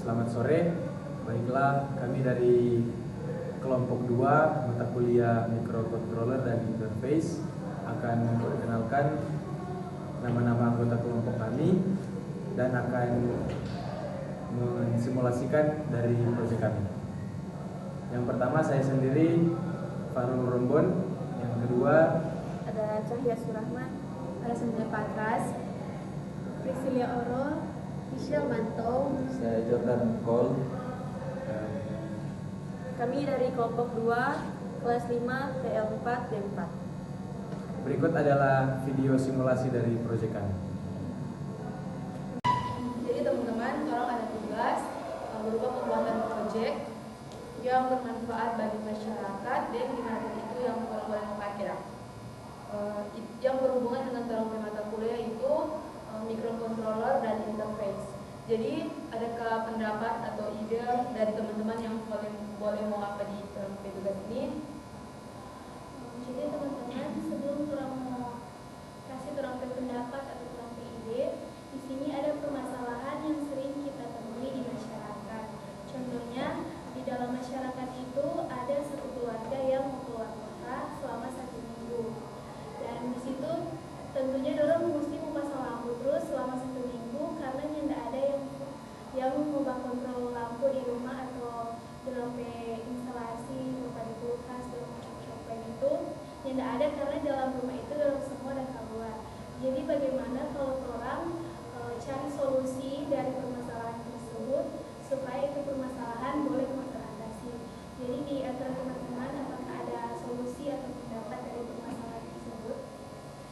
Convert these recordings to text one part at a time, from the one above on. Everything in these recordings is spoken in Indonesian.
Selamat sore. Baiklah, kami dari kelompok 2 mata kuliah microcontroller dan interface akan memperkenalkan nama-nama anggota kelompok kami dan akan mensimulasikan dari proyek kami. Yang pertama saya sendiri, Farul Rombon. Yang kedua ada Cahya Surahman, ada Sendiri Patras, Priscilia Oro, Michelle Manto, saya Jordan Cole. Kami dari kelompok 2 kelas 5 TL4 D4. Berikut adalah video simulasi dari proyek kami. Jadi teman-teman, tolong ada tugas berupa pembuatan proyek yang bermanfaat bagi masyarakat dan dimana itu yang boleh dipakai. Yang berhubungan dengan tolong mata kuliah itu microcontroller dan interface. Jadi adakah pendapat atau ide dari teman-teman yang boleh mau apa di dalam tugas ini? Jadi teman-teman, sebelum kurang mau kasih kurang pendapat atau kurang ide, di sini ada permasalahan yang sering kita temui di masyarakat. Contohnya, di dalam masyarakat itu ada satu keluarga yang mau keluar kota selama 1 minggu, dan di situ tentunya dorong mesti memasang lampu terus selama 1 minggu karena tidak ada yang mengubah kontrol lampu di rumah atau dalam instalasi berupa di kulkas dan macam-macam itu tidak ada karena dalam rumah itu dalam semua dan keluar. Jadi bagaimana kalau orang cari solusi dari permasalahan tersebut supaya itu permasalahan boleh teratasi. Jadi di antara teman-teman apakah ada solusi atau pendapat dari permasalahan tersebut?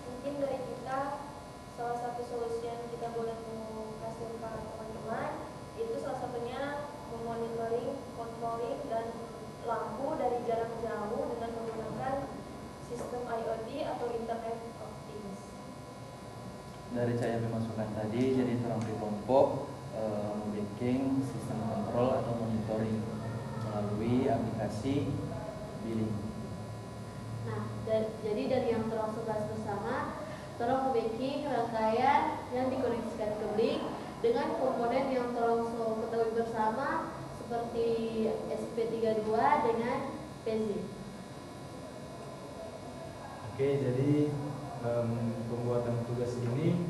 Mungkin dari kita salah satu solusi yang kita boleh kasih kepada teman-teman itu salah satunya memonitoring, controlling dan lampu dari jarak jauh dengan menggunakan sistem IoT atau Internet of Things. Dari saya memasukkan tadi, jadi orang di kelompok membuat sistem kontrol atau monitoring melalui aplikasi billing. Nah, jadi dari yang tolong sebelas bersama, tolong membuat rangkaian yang dikoneksikan ke Blink dengan komponen yang tolong ketahui bersama seperti SP32 dengan PZ. Oke, jadi pembuatan tugas ini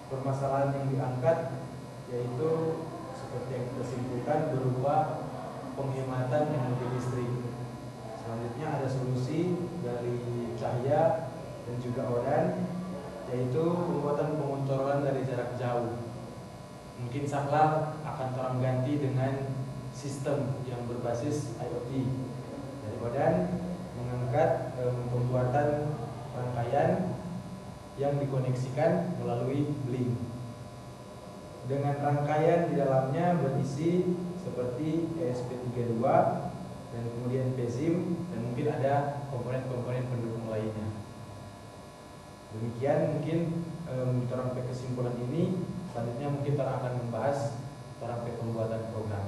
permasalahan yang diangkat yaitu seperti yang kita simpulkan berupa penghematan energi listrik. Selanjutnya ada solusi dari Cahya dan juga Odan, yaitu pembuatan pengontrolan dari jarak jauh. Mungkin Saklar akan orang ganti dengan sistem yang berbasis IoT. Dari Odan mengangkat pembuatan rangkaian yang dikoneksikan melalui Blink. Dengan rangkaian di dalamnya berisi seperti ESP32 dan kemudian PSIM dan mungkin ada komponen-komponen pendukung lainnya. Demikian mungkin orang kesimpulan ini. Selanjutnya mungkin kita akan membahas cara pembuatan program.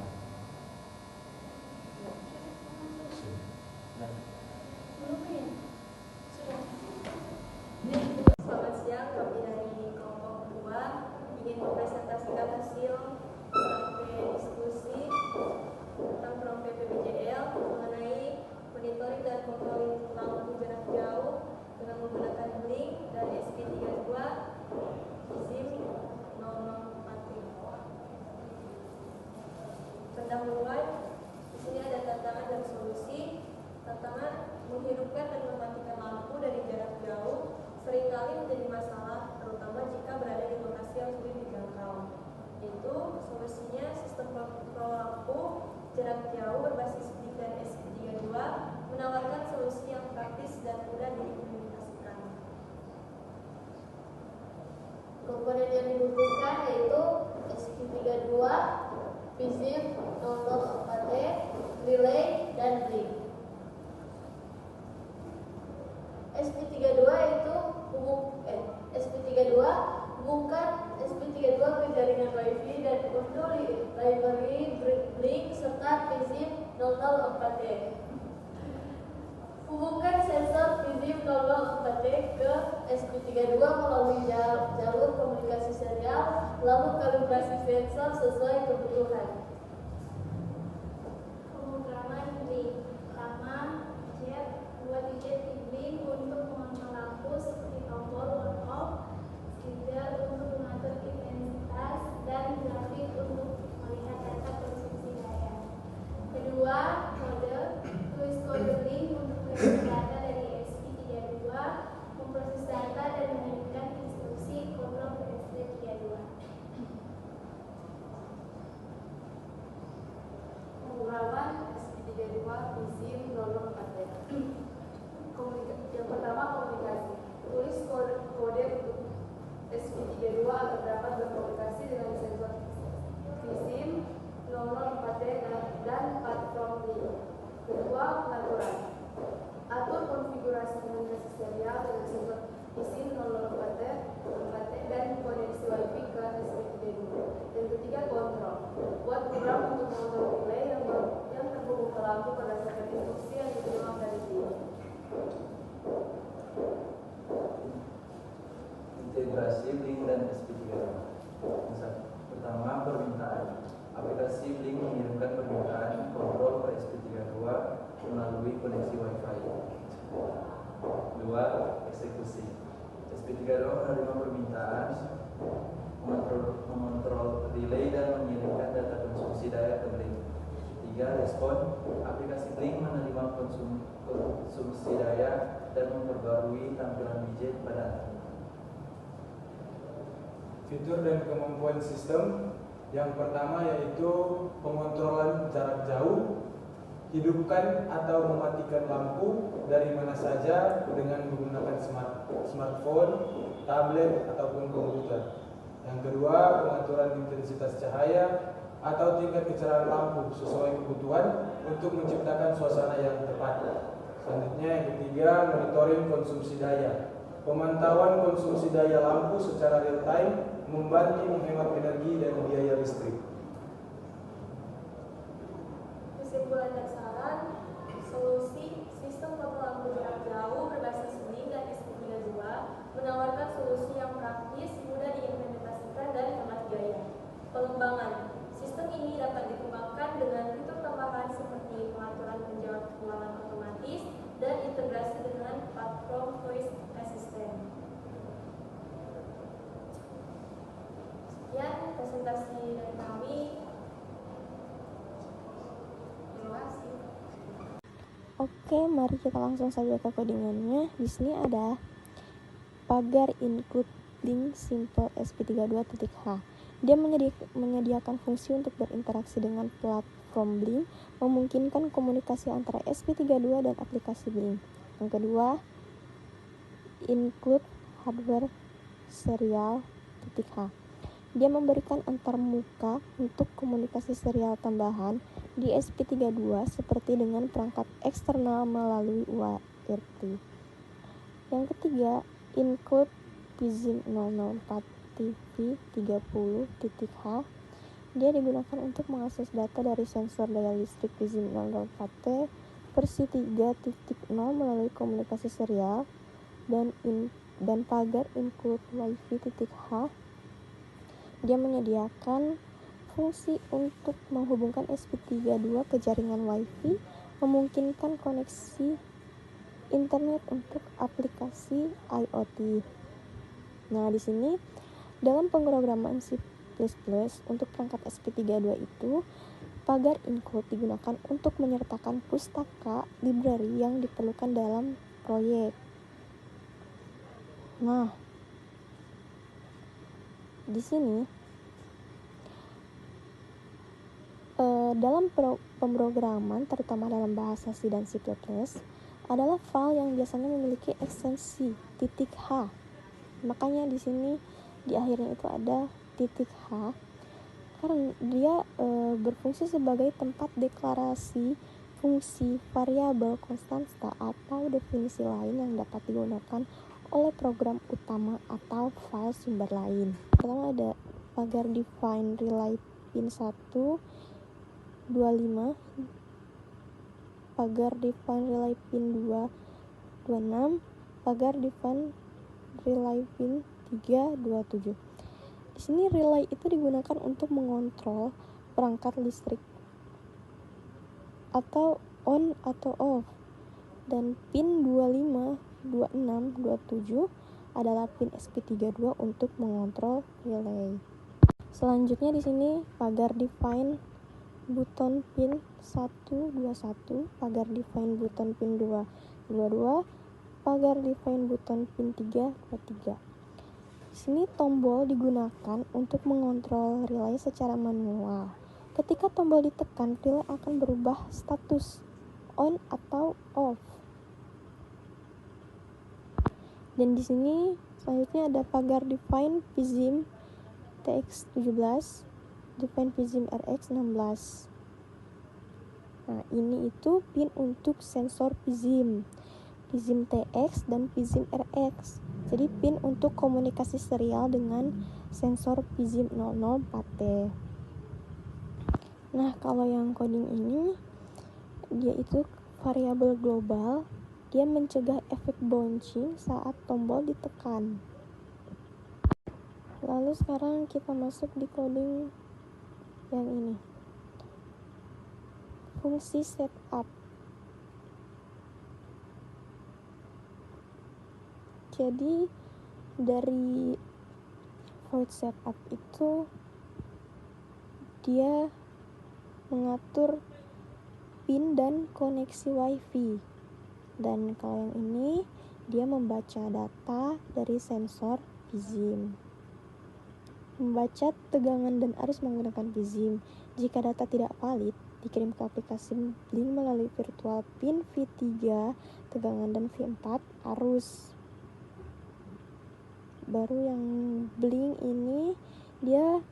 Selamat siang, kami dari kelompok 2 ingin mempresentasikan hasil diskusi tentang program PBJL mengenai monitoring dan controlling lampu jarak jauh dengan menggunakan Blink dan SP32 SIM 0045. Pendahuluan, di sini ada tantangan dan solusi. Tantangan menghidupkan dan mematikan lampu dari jarak jauh seringkali menjadi masalah, terutama jika berada di lokasi yang sulit dijangkau. Yaitu solusinya sistem kontrol lampu jarak jauh berbasis Blink dan SP32 menawarkan solusi yang praktis dan mudah diimplementasikan. Komponen yang dibutuhkan yaitu SP32, PSIM 004T, relay, dan Blink. SP32 itu SP32 hubungkan SP32 ke jaringan WiFi dan unduh library Blink serta PSIM 004T. Hubungkan sensor PSIM 004T ke SP32 melalui jalur komunikasi serial, lalu kalibrasi aplikasi sensor sesuai kebutuhan. Pemrograman link. Pertama, buat widget link untuk mengontrol lampu seperti tombol on off, slider untuk mengatur intensitas, dan grafik untuk melihat data konsumsi daya. Kedua, tulis kode link untuk melihat data dari SP32, memproses data dan mengirimkan instruksi kontrol ke SP32. Pemrograman SP32 izin 04T. Yang pertama, komunikasi. Tulis kode untuk SP32 agar dapat berkomunikasi dengan sensor vSIM 004T dan platform link. Kedua, pengaturan. Atur konfigurasi komunikasi serial dengan sensor vSIM 004T dan koneksi Wi-Fi ke SP32. Yang ketiga, kontrol. Buat program untuk mengontrol relay yang terhubung ke lampu berdasarkan instruksi yang diterima dari link. Integrasi Blink dan SP32. Pertama, permintaan. Aplikasi Blink mengirimkan permintaan kontrol ke SP32 melalui koneksi Wi-Fi. Dua, eksekusi. SP32 menerima permintaan, mengontrol relay dan mengirimkan data konsumsi daya ke Blink. Tiga, respon. Aplikasi Blink menerima konsumsi daya dan memperbarui tampilan widget pada akhirnya. Fitur dan kemampuan sistem. Yang pertama yaitu pengontrolan jarak jauh, hidupkan atau mematikan lampu dari mana saja dengan menggunakan smartphone, tablet, ataupun komputer. Yang kedua, pengaturan intensitas cahaya atau tingkat kecerahan lampu sesuai kebutuhan untuk menciptakan suasana yang tepat. Selanjutnya yang ketiga, monitoring konsumsi daya. Pemantauan konsumsi daya lampu secara real time membantu menghemat energi dan biaya listrik. Kesimpulan dan saran, solusi sistem kontrol lampu jarak jauh berbasis Blink dan SP32 menawarkan solusi yang praktis, mudah diimplementasikan dan hemat biaya. Pengembangan sistem ini dapat dikembangkan dengan fitur tambahan seperti pengaturan penjawab ulangan otomatis dan integrasi dengan platform voice assistant. Sekian presentasi dari kami. Terima kasih. Oke, mari kita langsung saja ke codingannya. Di sini ada pagar including simple SP32.h. Dia menyediakan fungsi untuk berinteraksi dengan platform Blink, memungkinkan komunikasi antara SP32 dan aplikasi Blink. Yang kedua, include hardware serial.h. Dia memberikan antarmuka untuk komunikasi serial tambahan di SP32 seperti dengan perangkat eksternal melalui UART. Yang ketiga, include PSIM 004 TV 30.h. Dia digunakan untuk mengakses data dari sensor daya listrik PSIM 004T versi 3.0 melalui komunikasi serial dan pagar include Wi-Fi.h. Dia menyediakan fungsi untuk menghubungkan SP32 ke jaringan Wi-Fi, memungkinkan koneksi internet untuk aplikasi IoT. Nah, di sini dalam pemrograman C++ untuk perangkat SP32 itu, pagar include digunakan untuk menyertakan pustaka library yang diperlukan dalam proyek. Nah, di sini dalam pemrograman terutama dalam bahasa C dan C++ adalah file yang biasanya memiliki ekstensi .h. Makanya di sini di akhirnya itu ada .h karena dia berfungsi sebagai tempat deklarasi fungsi variabel konstanta atau definisi lain yang dapat digunakan oleh program utama atau file sumber lain. Pertama ada pagar define relay pin 1 25, pagar define relay pin 2 26, pagar define relay pin 3 27. Di sini relay itu digunakan untuk mengontrol perangkat listrik atau on atau off. Dan pin 25, 26, 27 adalah pin SP32 untuk mengontrol relay. Selanjutnya di sini pagar define button pin 121, pagar define button pin 222, pagar define button pin 323. Di sini tombol digunakan untuk mengontrol relay secara manual. Ketika tombol ditekan, relay akan berubah status on atau off. Dan di sini selanjutnya ada pagar define PSIM TX17, define PSIM RX16. Nah, ini itu pin untuk sensor PSIM TX dan PSIM RX. Jadi pin untuk komunikasi serial dengan sensor PSIM 004T. Nah, kalau yang coding ini dia itu variabel global. Dia mencegah efek bouncing saat tombol ditekan. Lalu sekarang kita masuk di coding yang ini. Fungsi setup. Jadi dari void setup itu dia mengatur pin dan koneksi WiFi. Dan kalau yang ini dia membaca data dari sensor PSIM. Membaca tegangan dan arus menggunakan PSIM. Jika data tidak valid, dikirim ke aplikasi Blink melalui virtual pin V3 tegangan dan V4 arus. Baru yang Blink ini dia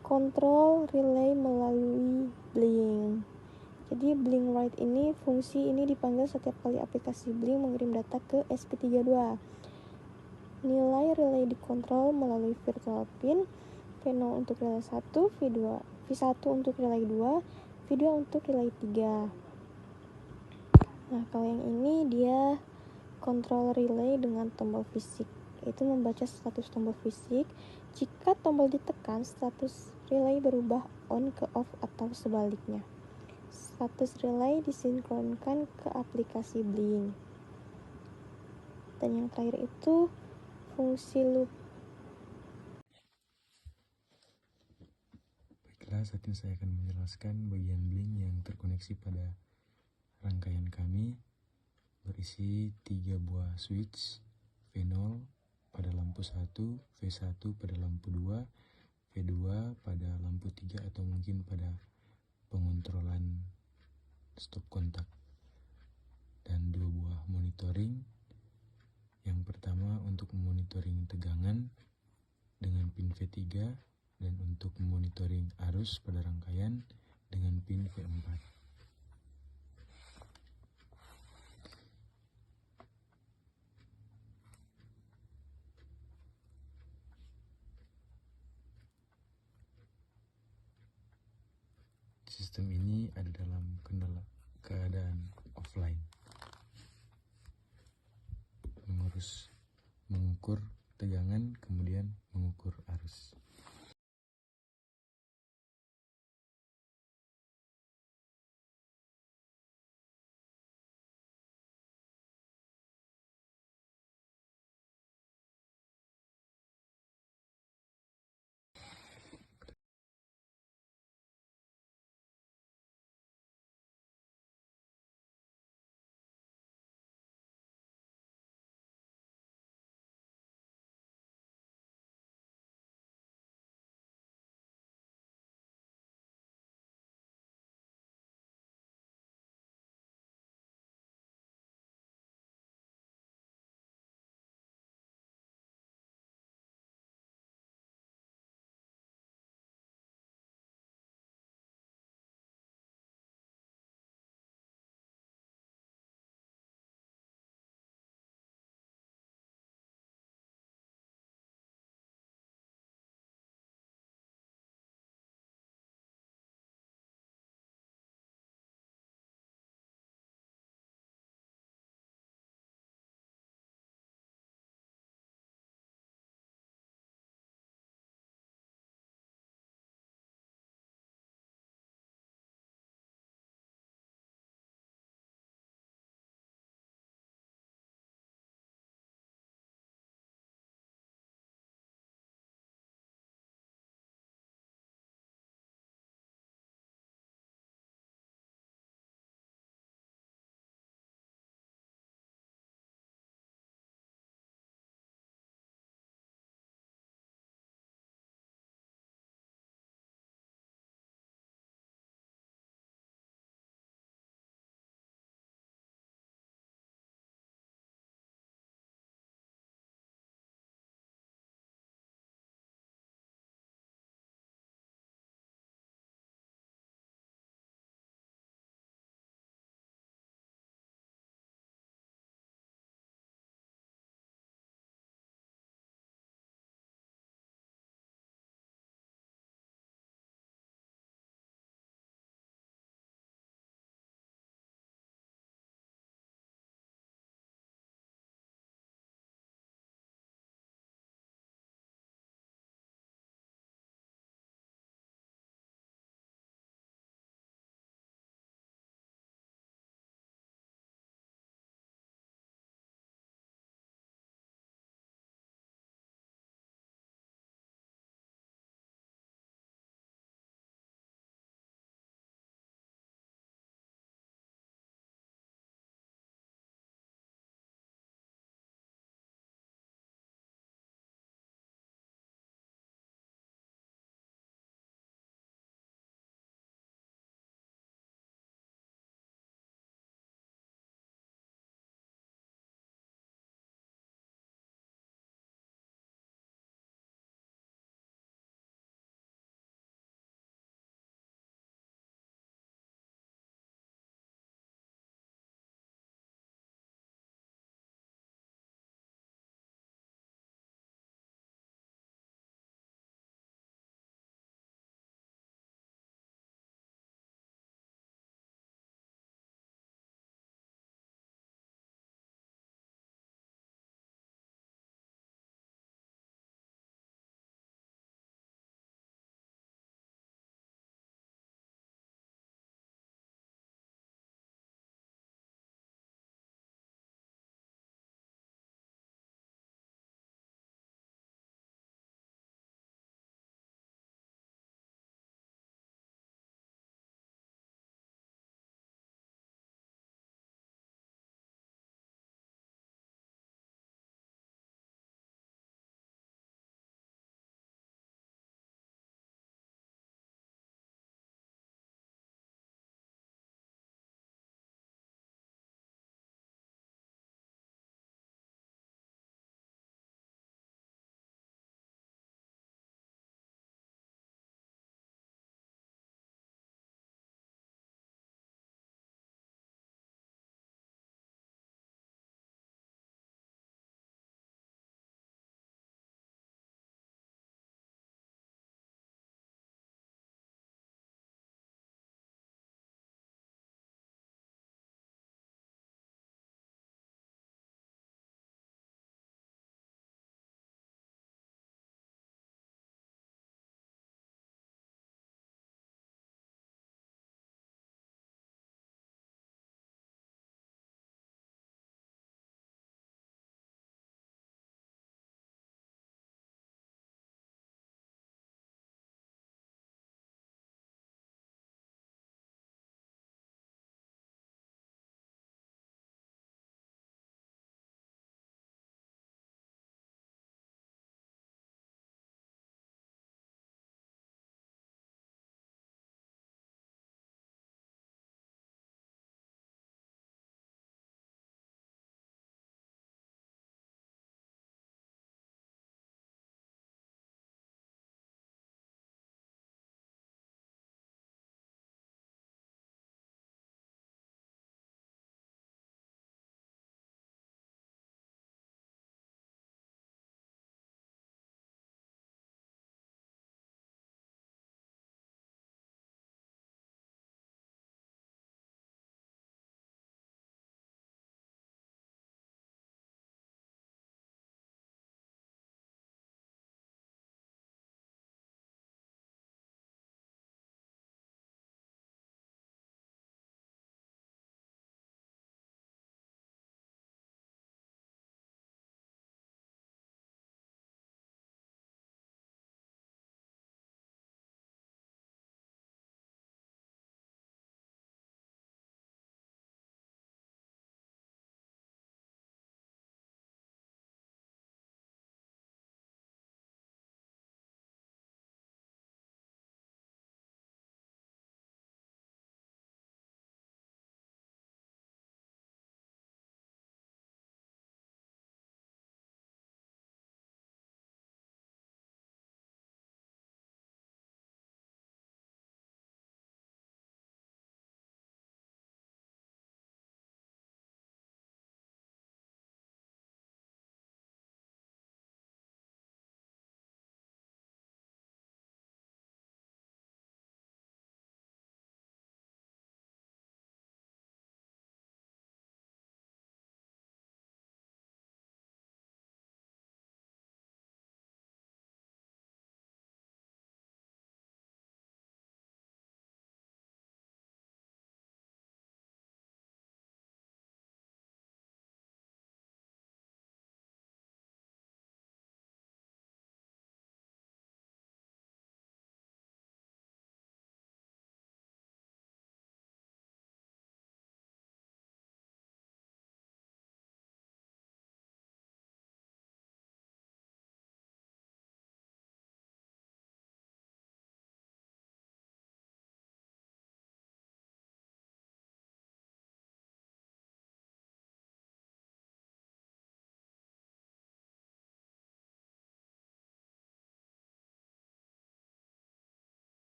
kontrol relay melalui Blink. Jadi Blink Write ini, fungsi ini dipanggil setiap kali aplikasi Blink mengirim data ke SP32. Nilai relay dikontrol melalui virtual pin V0 untuk relay 1, V1 untuk relay 2, V2 untuk relay 3. Nah, kalau yang ini dia kontrol relay dengan tombol fisik, yaitu membaca status tombol fisik. Jika tombol ditekan, status relay berubah on ke off atau sebaliknya. Status relay disinkronkan ke aplikasi Blink. Dan yang terakhir itu fungsi loop. Baiklah, saat ini saya akan menjelaskan bagian Blink yang terkoneksi pada rangkaian kami, berisi 3 buah switch V0 pada lampu 1, V1 pada lampu 2, V2 pada lampu 3 atau mungkin pada pengontrolan stop kontak, dan 2 buah monitoring. Yang pertama untuk monitoring tegangan dengan pin V3 dan untuk monitoring arus pada rangkaian dengan pin V4. Sistem ini ada dalam keadaan offline, mengukur tegangan kemudian mengukur arus.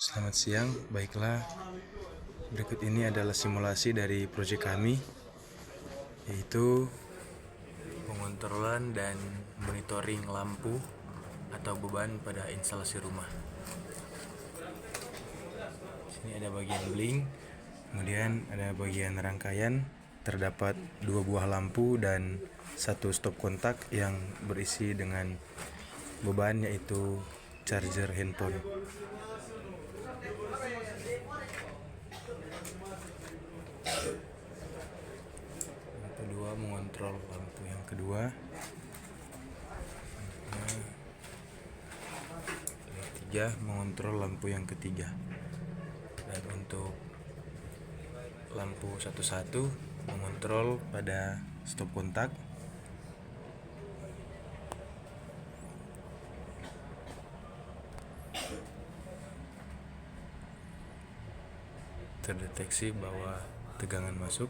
Selamat siang, baiklah. Berikut ini adalah simulasi dari proyek kami, yaitu pengontrolan dan monitoring lampu atau beban pada instalasi rumah. Sini ada bagian bling, kemudian ada bagian rangkaian. Terdapat 2 buah lampu dan 1 stop kontak yang berisi dengan beban, yaitu charger handphone. Yang kedua mengontrol lampu yang kedua. Yang ketiga mengontrol lampu yang ketiga. Dan untuk lampu 11 mengontrol pada stop kontak. Terdeteksi bahwa tegangan masuk.